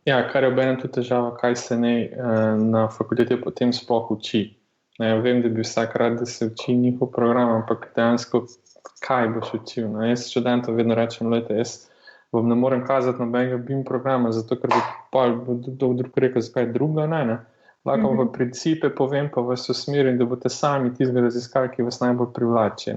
Ja, kar je obenem tudi težava, kaj se ne na fakulteti potem sploh uči. Vem, da bi vsak rad, da se uči njihov program, ampak dejansko kaj boš učil? Jaz študentom vedno rečem, jaz vam ne morem kazati nobenega BIM programa, zato ker bo drug rekel, zakaj druga ne. Lahko v principe povem, pa vas usmerim, da boste sami tistega raziskali, ki vas najbolj privlači.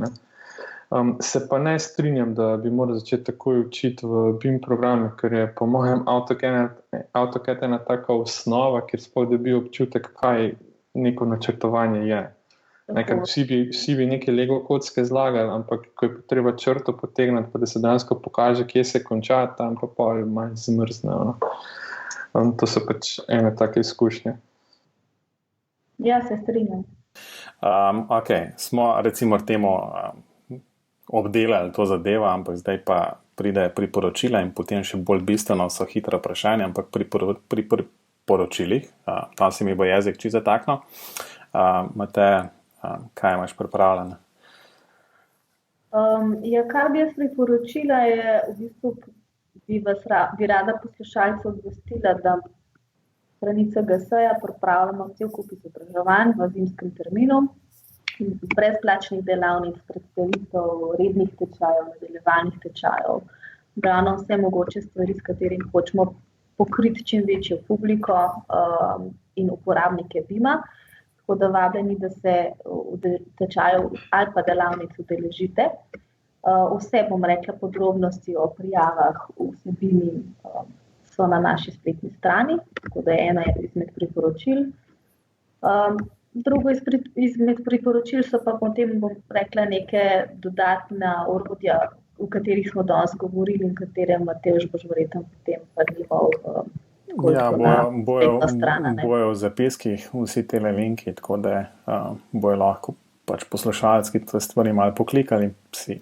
Se pa ne strinjam, da bi moral začeti takoj učiti v BIM programe, ker je po mojem AutoCAD ena taka osnova, kjer sploh dobi občutek, kaj neko načrtovanje je. Vsi bi neke Lego kocke zlagali, ampak ko je treba črto potegniti, pa da se dejansko pokaže, kje se konča, tam pa pol manj zmrzne. To so pač ene take izkušnje. Ja, se strinjam. Ok, smo recimo temu obdelali to zadevo, ampak zdaj pa pride priporočila in potem še bolj bistveno so hitra vprašanja, ampak pri poročilih, tam se mi bo jezik čisto zataknil. Mateja, kaj imaš pripravljeno? Kar bi jaz priporočila je, v bistvu bi rada poslušalce obvestila, da strani CGS-ja pripravljamo cel kup izobraževanj v zimskem terminu, brezplačnih delavnic, predstavitev, rednih tečajev, nadaljevalnih tečajev, ravno vse mogoče stvari, s katerimi hočemo pokriti čim večjo publiko in uporabnike BIM-a, tako da vabljeni, da se tečajev ali pa delavnic udeležite. Vse, bom rekla, podrobnosti o prijavah, vsebini so na naši spletni strani, tako da je ena izmed priporočil. Drugo izmed priporočil so pa potem, bom rekla, neke dodatna orodja, v katerih smo danes govorili in katere Matevž boš verjetno potem prilival bojo v zapiskih vsi tele linki, tako da bojo lahko pač poslušalci te stvari malo poklikali in si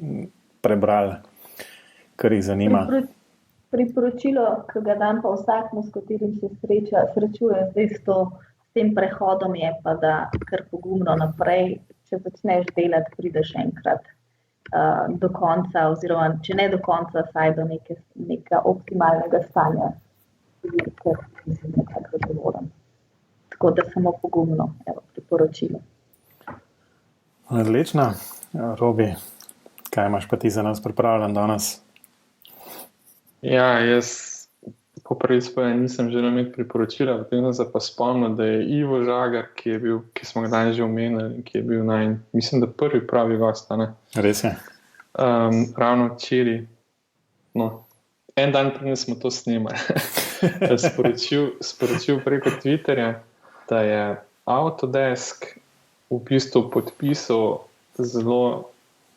prebrali, kar jih zanima. Priporočilo, ki ga dam pa vsakmu, s katerim se srečuje zdaj s tem prehodom, je pa, da kar pogumno naprej, če začneš delati, prideš enkrat do konca, oziroma če ne do konca, saj do nekega optimalnega stanja, ker mislim nekako zadovoljen. Tako da samo pogumno, priporočilo. Odlično. Robi, kaj imaš pa ti za nas pripravljen danes? Ja, jaz po prvi spoje nisem želel imeti priporočila, potem sem se pa spomnil, da je Ivo Žagar, ki smo ga danes že omenili, ki je bil mislim, da prvi pravi gost, ne? Res je. Ravno včeraj, en dan prej smo to snemali, sporočil preko Twitterja, da je Autodesk v bistvu podpisal zelo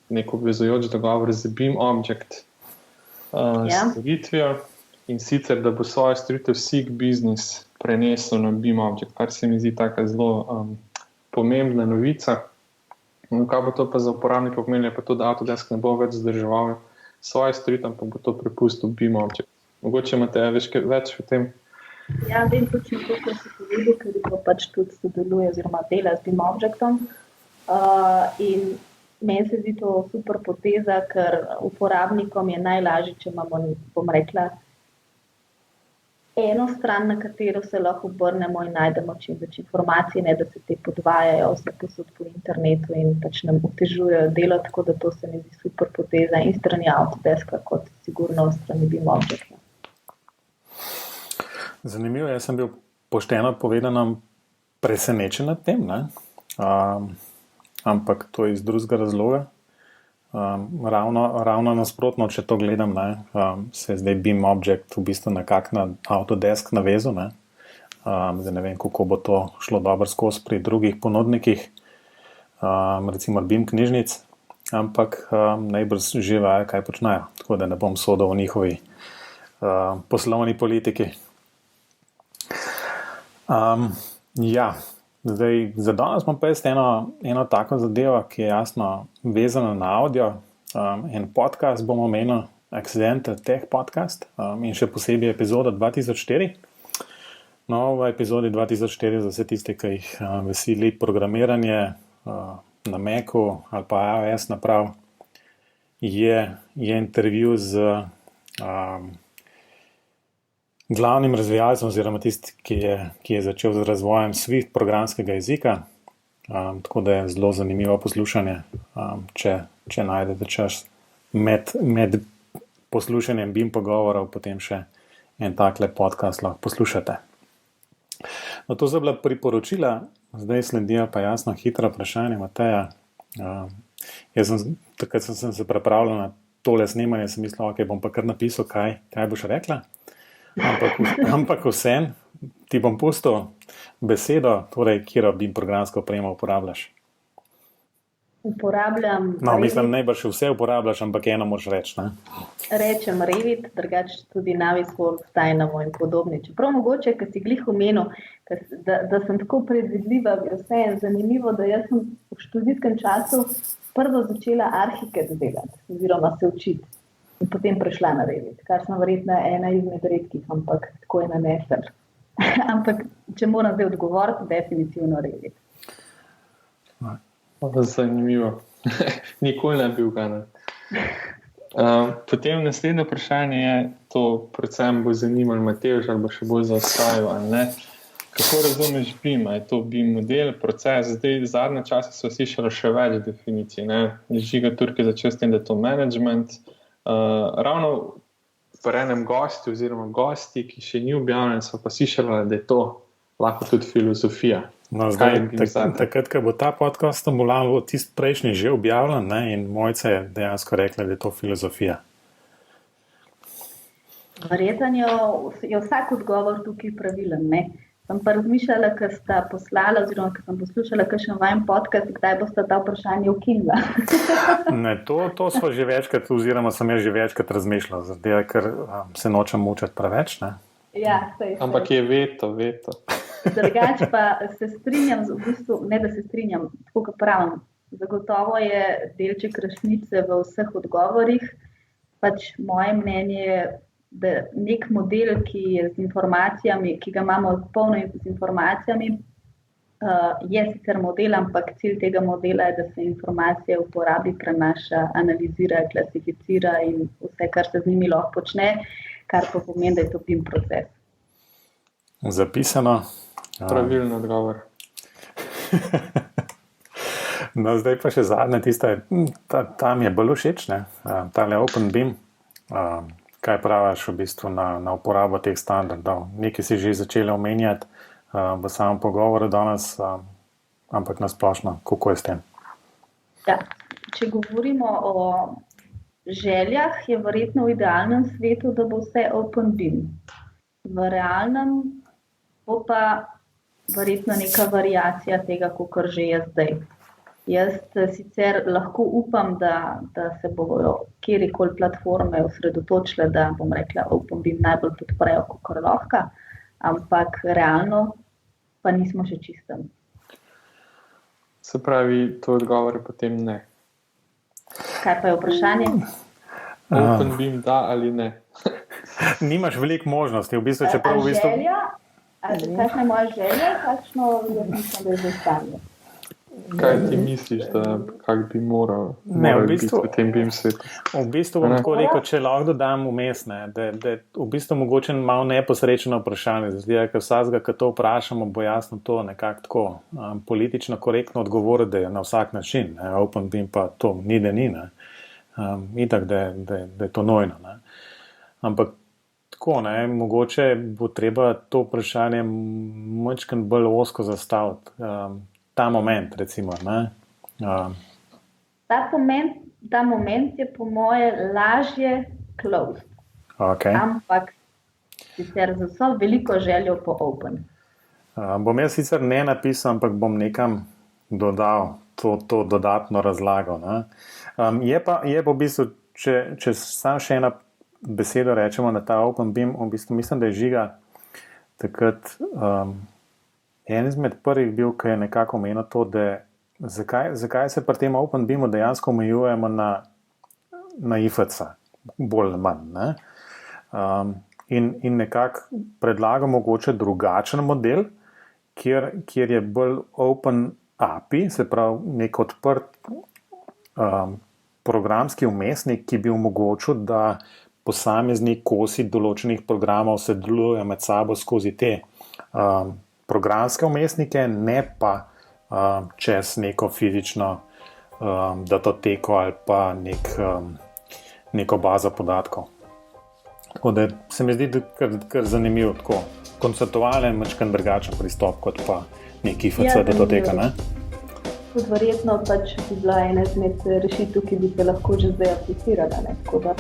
nek obvezujoč dogovor z BIM Object storitvijo, in sicer, da bo svojo storitev SIG Business prenesel na BIM Object, kar se mi zdi taka zelo pomembna novica. Kaj bo to pa za uporabnika pomenilo, pa to, da Autodesk ne bo več zdrževal svoje storitev, pa bo to prepustil BIM Object. Mogoče imate več o tem? Ja, vem točno to, kar si povedal, ker pa pač tudi sodeluje oziroma dela z BIM Objectom. In meni se zdi to super poteza, ker uporabnikom je najlažje, če imamo, bom rekla, eno stran, na katero se lahko obrnemo in najdemo čim več informacij, ne da se te podvajajo vse posod po internetu in pač nam otežujejo delo, tako da to se mi zdi super poteza in strani Autodeska, kot sigurno strani BIM Objecta. Zanimivo, jaz sem bil pošteno povedano presenečen nad tem, ne? Ampak to je iz drugega razloga. Ravno nasprotno, če to gledam, se je zdaj BIM Object v bistvu nekako na Autodesk navezal. Zdaj ne vem, kako bo to šlo dobro skozi pri drugih ponudnikih, recimo BIM knjižnic, ampak najbrž že vajo, kaj počnejo, tako da ne bom sodil o njihovi poslovni politiki. Zdaj, za danes smo pa eno tako zadevo, ki je jasno vezana na audio. En podcast bomo omenili, Accidental Tech Podcast, in še posebej epizoda 2004. No, v epizodi 2004 za vse tiste, ki jih veseli programiranje na Macu ali pa iOS naprav, je intervju z glavnim razvijalcem oziroma tisti, ki je začel z razvojem Swift programskega jezika, tako da je zelo zanimivo poslušanje, če najdete čas med poslušanjem BIM pogovorov, potem še en takle podcast lahko poslušate. No, to so bila priporočila, zdaj sledijo pa jasno hitra vprašanja Mateja. Takrat sem se pripravljal na tole snemanje, sem mislil, ok, bom pa kar napisal, kaj boš rekla. Ampak vsem ti bom pustil besedo, torej, kjer BIM programsko opremo uporabljaš. Uporabljam. No, mislim, najbrž vse uporabljaš, ampak eno moraš reči, ne? Rečem Revit, drugače tudi Navisworks, Dynamo in podobni. Čeprav mogoče, ker si glih omenil, da sem tako predvidljiva, vse je zanimivo, da jaz sem v študijskem času prvo začela Archicad delati, oziroma se učiti. In potem prešla na Revit, kar sem verjetno ena izmed redkih, ampak tako je nanesel. Ampak, če moram zdaj odgovoriti, definitivno Revit. Zanimivo. Nikoli ne bil ga. Potem naslednje vprašanje je, to predvsem bo zanimalo Matevž, ali bo še bolj zaostajal, ali ne. Kako razumeš BIM? Je to BIM model, proces? Zdaj, zadnje čase so slišali še več definicij, ne? Žiga Turk je začel s tem, da je to management. Ravno v enem gosti oziroma gosti, ki še ni objavljen, so pa slišali, da je to lahko tudi filozofija. No, zdaj, takrat, ko bo ta podcast bo tisti prejšnji že objavljen, ne, in Mojca je dejansko rekla, da je to filozofija. Verjetno je vsak odgovor tukaj pravilen, ne? Sem pa razmišljala, ker sta poslala, oziroma ker sem poslušala kakšen vajen podcast, kdaj boste ta vprašanje ukinila. Ne, to smo že večkrat, oziroma sem jaz že večkrat razmišljal, zato ker se nočem mučati preveč, ne? Ja, sej. Ampak je veto. Drugače pa se strinjam, v bistvu, ne da se strinjam, tako kot pravim, zagotovo je delček resnice v vseh odgovorih, pač moje mnenje je, da nek model, ki je z informacijami, ki ga imamo polno z informacijami, je sicer model, ampak cilj tega modela je, da se informacije uporabi, prenaša, analizira, klasificira in vse, kar se z njimi lahko počne, kar pa pomeni, da je to BIM proces. Zapisano. Pravilno odgovor. No, zdaj pa še zadnje, tam je bolj všeč, ne? Tale OpenBIM. Kaj praviš v bistvu na uporabo teh standardov? Nekaj si že začela omenjati v samem pogovoru danes, ampak na splošno, kako je s tem? Ja, če govorimo o željah, je verjetno v idealnem svetu, da bo vse OpenBIM. V realnem bo pa verjetno neka variacija tega, kakor že je zdaj. Jaz sicer lahko upam, da se bodo kjerikoli platforme osredotočile, da bom rekla, OpenBIM najbolj podprejo, kakor lahko, ampak realno pa nismo še čistem. Se pravi, to odgovor je potem ne. Kaj pa je vprašanje? OpenBIM da ali ne? Nimaš veliko možnosti, v bistvu, čeprav v bistvu... Želja? Kakšna je moja želja? Kakšno je mislim, da je zdaj stanje? Kaj ti misliš, kak bi moral biti v tem BIM svetu? V bistvu bom tako rekel, če lahko dodam vmes, da v bistvu mogoče malo neposrečeno vprašanje, ker vsakega, ki to vprašamo, bo jasno to nekako tako politično korektno odgovoriti, da je na vsak način. Open BIM pa to ni, da ni. Itak, da je to nojno. Ampak tako, mogoče bo treba to vprašanje malo bolj ozko zastaviti. Ta moment, recimo. Ta moment je po moje lažje closed. Okay. Ampak sicer za vso veliko željo po open. Bom jaz sicer ne napisal, ampak bom nekam dodal to dodatno razlago. Je pa v bistvu, če sam še ena besedo rečemo na ta Open BIM, v bistvu mislim, da je Žiga takrat en izmed prvih bil, ki je nekako omenil to, da zakaj se pri tem Open BIM-u dejansko omejujemo na IFC, bolj ali manj. In nekako predlagamo mogoče drugačen model, kjer je bolj open API, se pravi nek odprt programski vmesnik, ki bi omogočil, da posamezni kosi določenih programov se delujejo med sabo skozi te programske vmesnike, ne pa čez neko fizično datoteko ali pa neko bazo podatkov. Tako da se mi zdi kar zanimiv, tako konceptualen, mačkan drugačen pristop kot pa neki IFC datoteka, ne? Tudi verjetno pač bi bila ena izmed rešitev, ki bi se lahko že zdaj aplicirala, ne? Tako da,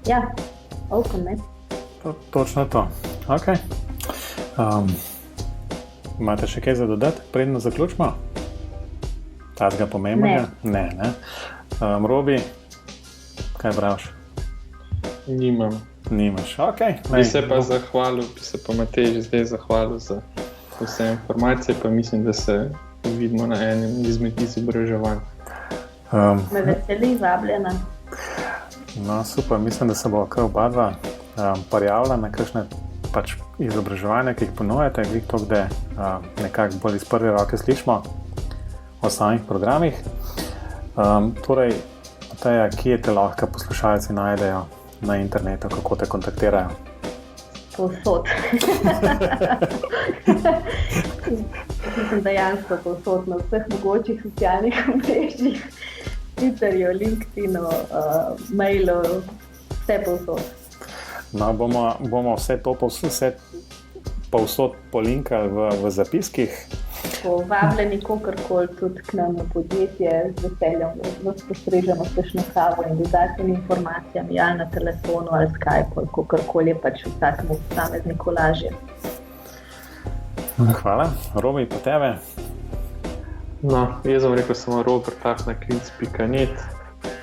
ja, open, ne? Točno to. Ok. Imate še kaj za dodati, predno zaključimo? Tazga pomembnega? Ne. Robi, kaj praviš? Nimam. Nimaš, ok. Bi se pa Mateji zdaj zahvalil za vse informacije, pa mislim, da se vidimo na enem izmed izobraževanj. Me veseli, vabljena. No, super, mislim, da se bo kar oba dva prijavila na kakšne pač izobraževanja, ki jih ponujate, glih to, da nekako bolj iz prve roke slišimo o samih programih. Torej, Mateja, kje te lahko poslušalci najdejo na internetu, kako te kontaktirajo? Povsod. Mislim, dejansko povsod na vseh mogočih socialnih omrežjih, Twitterju, LinkedInu, mailu, vse povsod. No, bomo vse to povsod polinkali v zapiskih. Povabljeni kogarkoli tudi k nam v podjetje, z veseljem vas postrežemo s kakšno kavo in dodatnimi informacijami, ali na telefonu, ali Skype, kogarkoli je pač vsakemu posamezniku lažje. Hvala. Robi, pa tebe? No, jaz bom rekel samo robert@klic.net,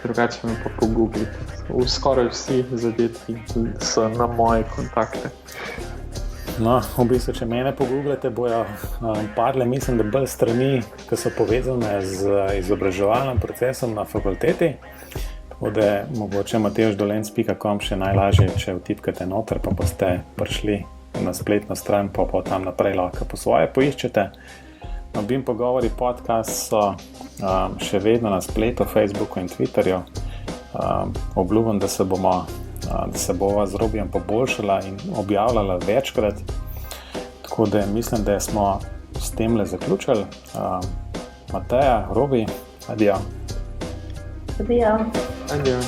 drugače me pa pogooglite. Skoraj vsi zadetki so na moje kontakte. No, v bistvu, če mene pogooglate, bojo padle, mislim, da bolj strani, ki so povezane z izobraževalnim procesom na fakulteti. Tako da mogoče matevždolenc.com še najlažje, če vtipkate noter, pa boste prišli na spletno stran, pa tam naprej lahko po svoje poiščete. BIM Pogovori podcast so še vedno na spletu, Facebooku in Twitterju. Obljubim, da se bova z Robijem poboljšala in objavljala večkrat. Tako da mislim, da smo s temle zaključili. Mateja, Robi, adijo. Adijo. Adijo.